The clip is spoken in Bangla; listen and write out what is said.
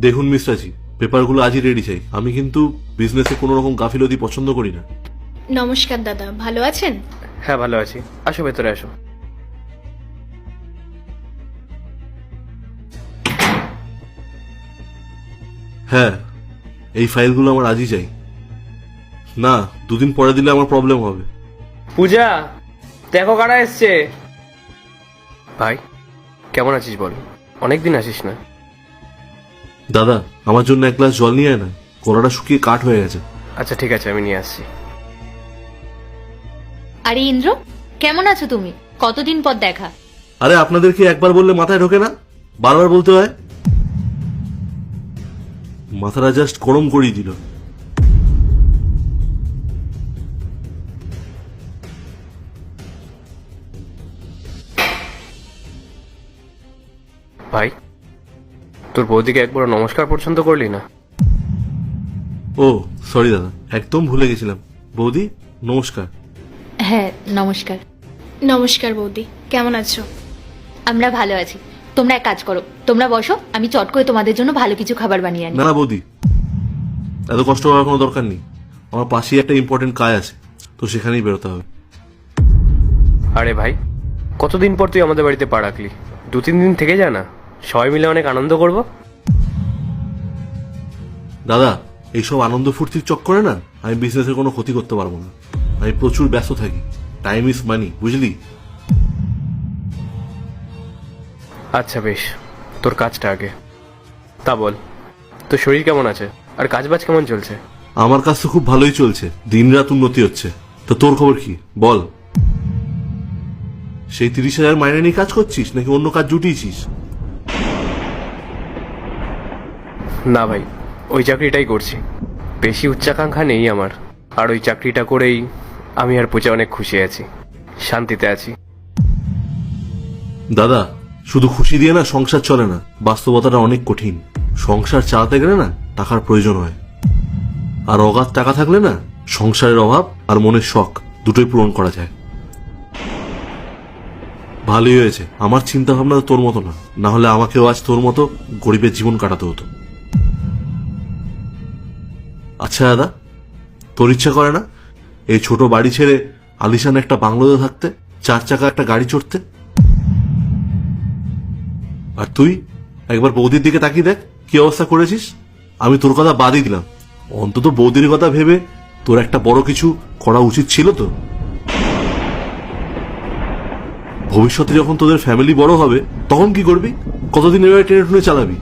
দেখুন মিস্টারজি, পেপারগুলো আজই রেডি চাই। আমি কিন্তু বিজনেসে কোনো রকম গাফিলতি পছন্দ করি না। নমস্কার দাদা, ভালো আছেন? হ্যাঁ ভালো আছি, আসো ভেতরে আসো। হ্যাঁ, এই ফাইলগুলো আমার আজই চাই। না, দুদিন পরে দিলে আমার প্রবলেম হবে। পূজা, দেখো কারা এসছে। ভাই কেমন আছিস বল, অনেকদিন আসিস না। দাদা, আমার জন্য এক গ্লাস জল নিয়ে আয় না, গলাটা শুকিয়ে কাঠ হয়ে গেছে। আচ্ছা ঠিক আছে, আমি নিয়ে আসছি। আরে ইন্দ্র, কেমন আছো তুমি? কতদিন পর দেখা। আরে আপনাদেরকে একবার বললে মাথায় ঢোকে না, বারবার বলতে হয়। মাথাটা জাস্ট গরম করিয়ে দিল। ভাই তোর বৌদিকে একবার নমস্কার পর্যন্ত করলি না। ও সরি দাদা, একদম ভুলে গেছিলাম। বৌদি নমস্কার। হ্যাঁ নমস্কার। নমস্কার বৌদি, কেমন আছো? আমরা ভালো আছি। তোমরা এক কাজ করো, তোমরা বসো, আমি চট করে তোমাদের জন্য ভালো কিছু খাবার বানিয়ে আনি। না না বৌদি, এত কষ্ট করার কোনো দরকার নেই। আমার পাশেই একটা ইম্পর্টেন্ট কাজ আছে, তো সেখানেই বেরোতে হবে। আরে ভাই, কতদিন পর তুই আমাদের বাড়িতে পা রাখলি, 2-3 দিন থেকে যা না, সবাই মিলে অনেক আনন্দ করব। দাদা, এইসব আনন্দ ফুর্তির চক্করে না আমি বিজনেসের কোনো ক্ষতি করতে পারবো না। আমি প্রচুর ব্যস্ত থাকি। টাইম ইজ মানি, বুঝলি? আচ্ছা বেশ, তোর কাজটা আগে। তা বল, তোর শরীর কেমন আছে আর কাজবাজ কেমন চলছে? আমার কাজ তো খুব ভালোই চলছে, দিনরাত উন্নতি হচ্ছে। তো তোর খবর কি বল? সেই 30,000 মাইনে নিয়ে কাজ করছিস নাকি অন্য কাজ জুটিয়েছিস? না ভাই, ওই চাকরিটাই করছি। বেশি উচ্চাকাঙ্ক্ষা নেই আমার, আর ওই চাকরিটা করেই আমি আর পূজা অনেক খুশি আছি, শান্তিতে আছি। দাদা, শুধু খুশি দিয়ে না সংসার চলে না। বাস্তবতাটা অনেক কঠিন। সংসার চালাতে গেলে না টাকার প্রয়োজন হয়, আর অগাধ টাকা থাকলে না সংসারের অভাব আর মনের শখ দুটোই পূরণ করা যায়। ভালোই হয়েছে আমার চিন্তা ভাবনা তোর মতো না, না হলে আমাকেও আজ তোর মতো গরিবের জীবন কাটাতে হতো। আচ্ছা দাদা, তোর ইচ্ছা করে না এই ছোট বাড়ি ছেড়ে আলিশান একটা বাংলোতে থাকতে, 4 চাকা একটা গাড়ি চড়তে? আর তুই একবার বৌদির দিকে তাকিয়ে দেখ কি অবস্থা করেছিস। আমি তোর কথা বাদই দিলাম, অন্তত বৌদির কথা ভেবে তোর একটা বড় কিছু করা উচিত ছিল তো। ভবিষ্যতে যখন তোদের ফ্যামিলি বড় হবে তখন কি করবি? কতদিন এভাবে টেনে টুনে চালাবি?